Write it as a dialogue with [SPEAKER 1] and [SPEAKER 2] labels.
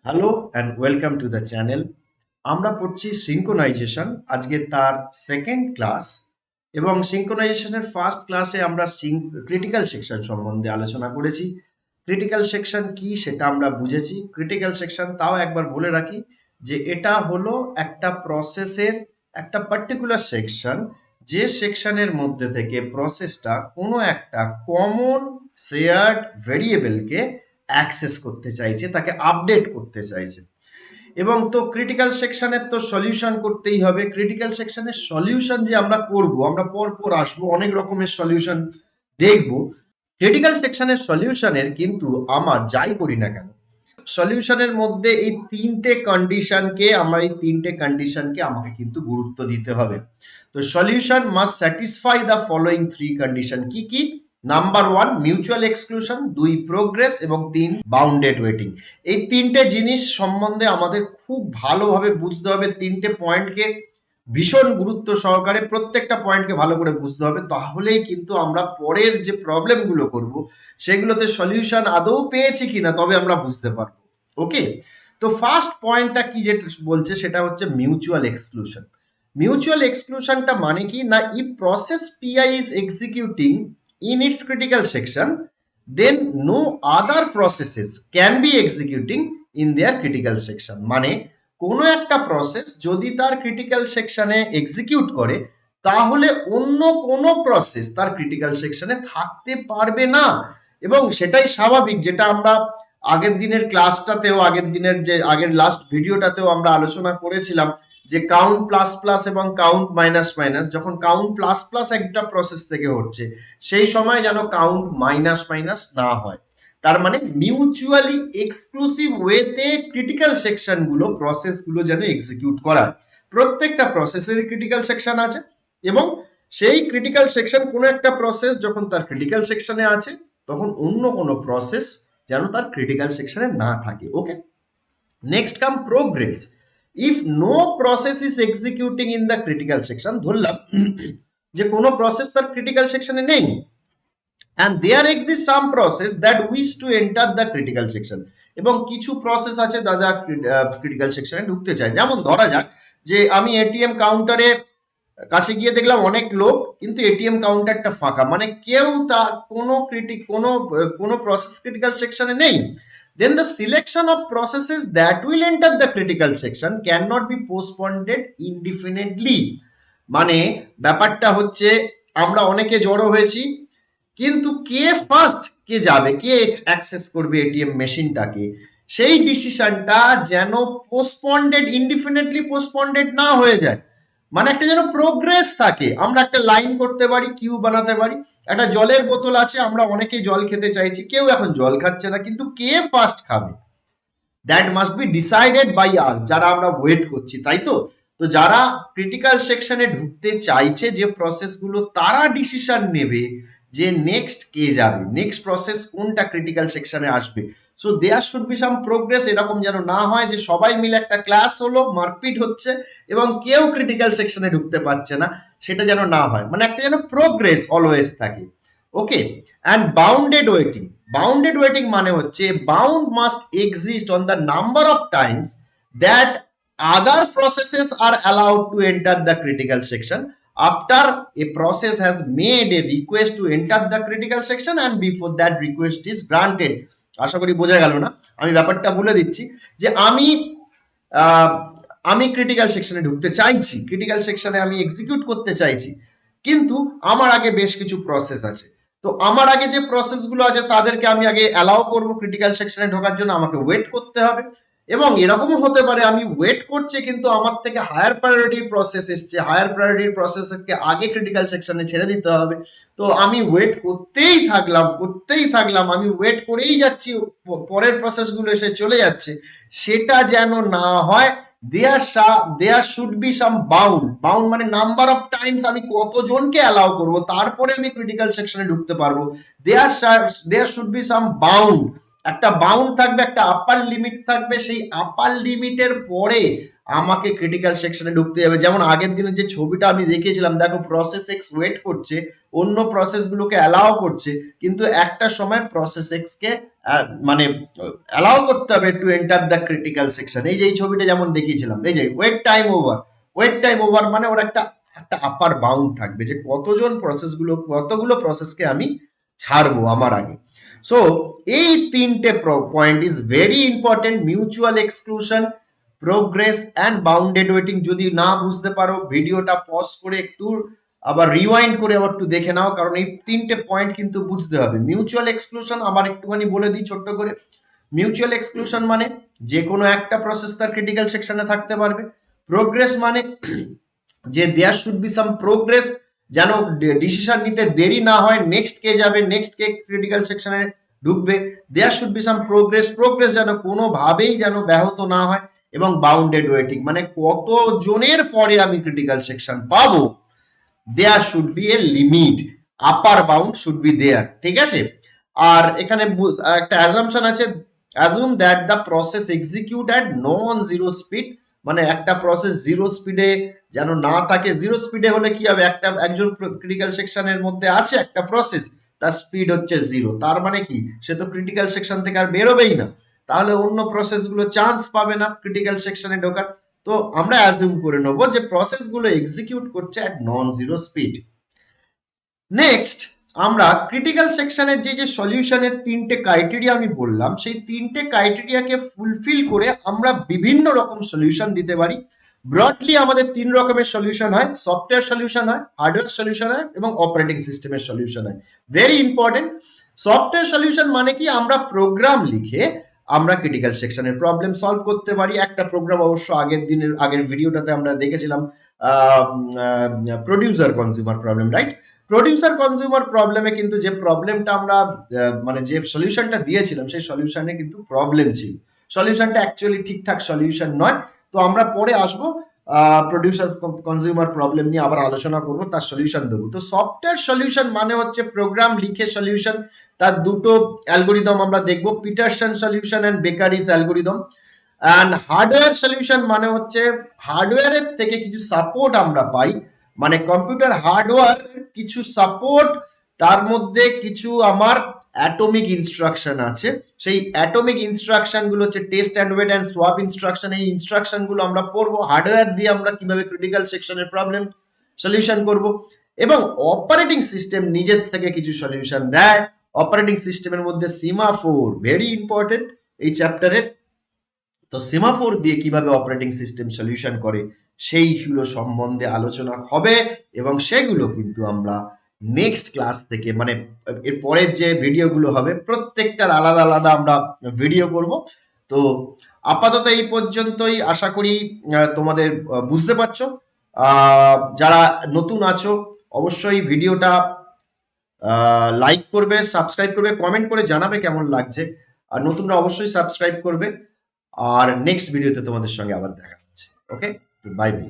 [SPEAKER 1] Hello and welcome to the channel. আমরা পড়ছি synchronisation, আজকে তার সেকেন্ড ক্লাস। এবং সিঙ্ক্রোনাইজেশনের ফার্স্ট ক্লাসে আমরা ক্রিটিক্যাল সেকশন সম্বন্ধে আলোচনা করেছি। ক্রিটিক্যাল সেকশন কি সেটা আমরা বুঝেছি। ক্রিটিক্যাল সেকশন তাও একবার বলে রাখি যে এটা হলো একটা প্রসেসের একটা পার্টিকুলার সেকশন, যে সেকশনের মধ্যে থেকে প্রসেসটা কোনো একটা কমন শেয়ার্ড ভেরিয়েবলকে অ্যাক্সেস করতে চাইছে, তাকে আপডেট করতে চাইছে। এবং তো ক্রিটিক্যাল সেকশনের তো সলিউশন করতেই হবে। ক্রিটিক্যাল সেকশনের সলিউশন যে আমরা করব, আমরা পরপর আসবো, অনেক রকমের সলিউশন দেখব। ক্রিটিক্যাল সেকশনের সলিউশনের কিন্তু আমার যাই করি না কেন, সলিউশনের মধ্যে এই তিনটে কন্ডিশনকে আমাকে কিন্তু গুরুত্ব দিতে হবে। তো solution must satisfy the following three condition. কি কি? নাম্বার ওয়ান, মিউচুয়াল এক্সক্লুশন; দুই, প্রোগ্রেস; এবং তিন, বাউন্ডেড ওয়েটিং। এই তিনটে জিনিস সম্বন্ধে আমাদের খুব ভালোভাবে বুঝতে হবে। তিনটে পয়েন্টকে ভীষণ গুরুত্ব সহকারে প্রত্যেকটা পয়েন্টকে ভালো করে বুঝতে হবে, তাহলেই কিন্তু আমরা পরের যে প্রবলেমগুলো করব সেগুলোতে সলিউশন আদৌ পেয়েছি কিনা তবে আমরা বুঝতে পারবো। ওকে, তো ফার্স্ট পয়েন্টটা কি যেটা বলছে সেটা হচ্ছে মিউচুয়াল এক্সক্লুশন। মিউচুয়াল এক্সক্লুশনটা মানে কি না, if process PI is executing in its critical section, then no other processes can be executing in their critical section. মানে কোনো একটা প্রসেস যদি তার ক্রিটিক্যাল সেকশনে এক্সিকিউট করে, তাহলে অন্য কোনো প্রসেস তার ক্রিটিক্যাল সেকশনে থাকতে পারবে না। এবং সেটাই স্বাভাবিক, যেটা আমরা আগের দিনের ক্লাসটাতেও, আগের লাস্ট ভিডিওটাতেও আমরা আলোচনা করেছিলাম যে কাউন্ট প্লাস প্লাস এবং কাউন্ট মাইনাস মাইনাস, যখন কাউন্ট প্লাস প্লাস একটা প্রসেস থেকে হচ্ছে সেই সময় যেন কাউন্ট মাইনাস মাইনাস না হয়। তার মানে মিউচুয়ালি এক্সক্লুসিভ ওয়েতে ক্রিটিক্যাল সেকশনগুলো, প্রসেসগুলো যেন এক্সিকিউট করায়। প্রত্যেকটা প্রসেসের ক্রিটিক্যাল সেকশন আছে, এবং সেই ক্রিটিক্যাল সেকশন কোনো একটা প্রসেস যখন তার ক্রিটিক্যাল সেকশনে আছে, তখন অন্য কোনো প্রসেস যেন তার ক্রিটিক্যাল সেকশনে না থাকে। Okay, next come progress. If no process is executing in the critical section, ধরলাম যে কোনো প্রসেস তার ক্রিটিক্যাল সেকশনে নেই, and there exists some process that wish to enter the critical section, এবং কিছু প্রসেস আছে দাদা ক্রিটিক্যাল সেকশনে ঢুকতে চায়। যেমন ধরা যাক যে আমি এটিএম কাউন্টারে কাছে গিয়ে দেখলাম অনেক লোক, কিন্তু এটিএম কাউন্টারটা ফাঁকা, মানে কেউ তা কোনো প্রসেস ক্রিটিক্যাল সেকশনে নেই। Then the selection of processes that will enter the critical section cannot be postponed indefinitely. মানে ব্যাপারটা হচ্ছে আমরা অনেকে জড়ো হয়েছি, কিন্তু কে ফার্স্ট, কে যাবে, কে অ্যাক্সেস করবে এটিএম মেশিনটাকে, সেই ডিসিশনটা যেন ইনডিফিনিটলি পোস্টপন্ডেড না হয়ে যায়। মানে একটা যেন প্রোগ্রেস থাকে, আমরা একটা লাইন করতে পারি, কিউ বানাতে পারি। একটা জলের বোতল আছে, আমরা অনেকেই জল খেতে চাইছি, কেউ এখন জল খাচ্ছে না, কিন্তু কে ফার্স্ট খাবে that must be decided by us, যারা আমরা ওয়েট করছি, তাই তো। তো যারা ক্রিটিক্যাল সেকশনে ঢুকতে চাইছে যে প্রসেসগুলো, তারা ডিসিশন নেবে যে নেক্সট কে যাবে, নেক্সট প্রসেস কোনটা ক্রিটিক্যাল সেকশনে আসবে। So there should be some progress. এরকম যেন না হয় যে সবাই মিলে একটা ক্লাস হলো, মারপিট হচ্ছে এবং কেউ ক্রিটিক্যাল সেকশনে ঢুকতে পারছে না, সেটা যেন না হয়। মানে একটা যেন প্রোগ্রেস অলওয়েজ থাকে। Okay, and bounded waiting. Bounded waiting মানে হচ্ছে bound must exist on the number of times that other processes are allowed to enter the critical section after a process has made a request to enter the critical section and before that request is granted. আশা করি বোঝা গেল না, আমি ব্যাপারটা বলে দিচ্ছি যে আমি ক্রিটিক্যাল সেকশনে ঢুকতে চাইছি, ক্রিটিক্যাল সেকশনে আমি এক্সিকিউট করতে চাইছি, কিন্তু আমার আগে বেশ কিছু প্রসেস আছে। তো আমার আগে যে প্রসেসগুলো আছে তাদেরকে আমি আগে অ্যালাউ করব ক্রিটিক্যাল সেকশনে ঢোকার জন্য, আমাকে ওয়েট করতে হবে। এবং এরকমও হতে পারে আমি ওয়েট করছি, কিন্তু আমার থেকে হায়ার প্রায়োরিটির প্রসেস এসছে, হায়ার প্রায়োরিটির প্রসেসকে আগে ক্রিটিক্যাল সেকশনে ছেড়ে দিতে হবে। তো আমি ওয়েট করতেই থাকলাম, আমি ওয়েট করেই যাচ্ছি, পরের প্রসেসগুলো এসে চলে যাচ্ছে, সেটা যেন না হয়। There should be some bound মানে নাম্বার অফ টাইমস আমি কতজনকে অ্যালাউ করব, তারপরে আমি ক্রিটিক্যাল সেকশনে ঢুকতে পারবো। There should be some bound, একটা বাউন্ড থাকবে, একটা আপার লিমিট থাকবে, সেই আপার লিমিটের পরে আমাকে ক্রিটিক্যাল সেকশনে ঢুকতে হবে। যেমন আগের দিনের যে ছবিটা আমি দেখিয়েছিলাম, দেখো প্রসেস এক্স ওয়েট করছে, অন্য প্রসেসগুলোকে অ্যালাউ করছে, কিন্তু একটা সময় প্রসেস এক্স কে মানে অ্যালাউ করতে হবে to enter the critical section. এই যে এই ছবিটা যেমন দেখিয়েছিলাম, এই যে wait time over, wait time over মানে ওর একটা একটা আপার বাউন্ড থাকবে যে কতগুলো প্রসেসকে আমি ছাড়বো আমার আগে। সো এই তিনটে point is very important, mutual exclusion, progress and bounded waiting. যদি না বুঝতে পারো ভিডিওটা পজ করে একটু আবার রিওয়াইন্ড করে আবার একটু দেখে নাও, কারণ এই তিনটে পয়েন্ট কিন্তু বুঝতে হবে। মিউচুয়াল এক্সক্লুশন আমার একটুখানি বলে দিই ছোট্ট করে। মিউচুয়াল এক্সক্লুশন মানে যে কোনো একটা প্রসেস তার ক্রিটিক্যাল সেকশনে থাকতে পারবে। প্রোগ্রেস মানে যে there should be some progress, যেন ডিসিশন নিতে দেরি না হয়, নেক্সট কে যাবে, নেক্সট কে ক্রিটিক্যাল সেকশনে ঢুকবে, there should be some progress, progress যেন কোনোভাবেই যেন ব্যাহত না হয়। এবং বাউন্ডেড ওয়েটিং মানে কত জনের পরে আমি ক্রিটিক্যাল সেকশন পাবো, there should be a limit, upper bound should be there, ঠিক আছে। আর এখানে একটা অ্যাজাম্পশন আছে, assume that the process execute at non zero speed, মানে একটা প্রসেস জিরো স্পিডে যেন না থাকে। জিরো স্পিডে হলে কি হবে, একজন ক্রিটিক্যাল সেকশনের মধ্যে আছে একটা প্রসেস, তার স্পিড হচ্ছে জিরো, তার মানে কি সে তো ক্রিটিক্যাল সেকশন থেকে আর বেরোবেই না, তাহলে অন্য প্রসেসগুলো চান্স পাবে না ক্রিটিক্যাল সেকশনে ঢোকার। তো আমরা অ্যাজিউম করে নেবো যে প্রসেসগুলো এক্সিকিউট করছে at non zero speed. Next আমরা ক্রিটিক্যাল সেকশনের যে সলিউশনের তিনটে ক্রাইটেরিয়া আমি বললাম, সেই তিনটে ক্রাইটেরিয়াকে ফুলফিল করে আমরা বিভিন্ন রকম সলিউশন দিতে পারি। ব্রডলি আমাদের তিন রকমের সলিউশন হয়, সফটওয়্যার সলিউশন হয়, হার্ডওয়্যার সলিউশন হয় এবং অপারেটিং সিস্টেমের সলিউশন হয়। ভেরি ইম্পর্টেন্ট, সফটওয়্যার সলিউশন মানে কি আমরা প্রোগ্রাম লিখে আমরা ক্রিটিক্যাল সেকশনের প্রবলেম সলভ করতে পারি। একটা প্রোগ্রাম অবশ্য আগের ভিডিওটাতে আমরা দেখেছিলাম, producer consumer problem, right. Producer consumer প্রবলেমে কিন্তু যে প্রবলেমটা আমরা মানে যে সলিউশনটা দিয়েছিলাম, সেই সলিউশনে কিন্তু প্রবলেম ছিল, সলিউশনটা অ্যাকচুয়ালি ঠিকঠাক সলিউশন নয়। তো আমরা পরে আসবো প্রডিউসার কনজিউমার প্রবলেম নিয়ে আবার আলোচনা করব, তার সলিউশন দেবো। তো সফটওয়্যার সলিউশন মানে হচ্ছে প্রোগ্রাম লিখে সলিউশন, তার দুটো অ্যালগোরিদম আমরা দেখবো, Peterson solution and bakery's algorithm. And hardware solution মানে হচ্ছে হার্ডওয়্যারের থেকে কিছু সাপোর্ট আমরা পাই, মানে কম্পিউটার হার্ডওয়্যার কিছু সাপোর্ট, তার মধ্যে কিছু আমার অ্যাটমিক ইনস্ট্রাকশন আছে, সেই অ্যাটমিক ইনস্ট্রাকশন গুলো হচ্ছে test and wait and swap instruction. এই ইনস্ট্রাকশন গুলো আমরা পড়বো, হার্ডওয়্যার দিয়ে আমরা কিভাবে ক্রিটিক্যাল সেকশনের প্রবলেম সলিউশন করব। এবং অপারেটিং সিস্টেম নিজের থেকে কিছু সলিউশন দেয়। অপারেটিং সিস্টেমের মধ্যে সিমাফোর ভেরি ইম্পর্টেন্ট এই চ্যাপ্টারের। তো সেমাফোর দিয়ে কিভাবে অপারেটিং সিস্টেম সলিউশন করে সেইগুলো সম্বন্ধে আলোচনা হবে, এবং সেগুলো কিন্তু আমরা নেক্সট ক্লাস থেকে মানে এর পরের যে ভিডিওগুলো হবে প্রত্যেকটার আলাদা আলাদা আমরা ভিডিও করব। তো আপাতত এই পর্যন্তই, আশা করি তোমাদের বুঝতে পারছো। যারা নতুন আছো অবশ্যই ভিডিওটা লাইক করবে, সাবস্ক্রাইব করবে, কমেন্ট করে জানাবে কেমন লাগছে, আর নতুনরা অবশ্যই সাবস্ক্রাইব করবে। আর নেক্সট ভিডিওতে তোমাদের সঙ্গে আবার দেখা হচ্ছে। ওকে, তো বাই বাই।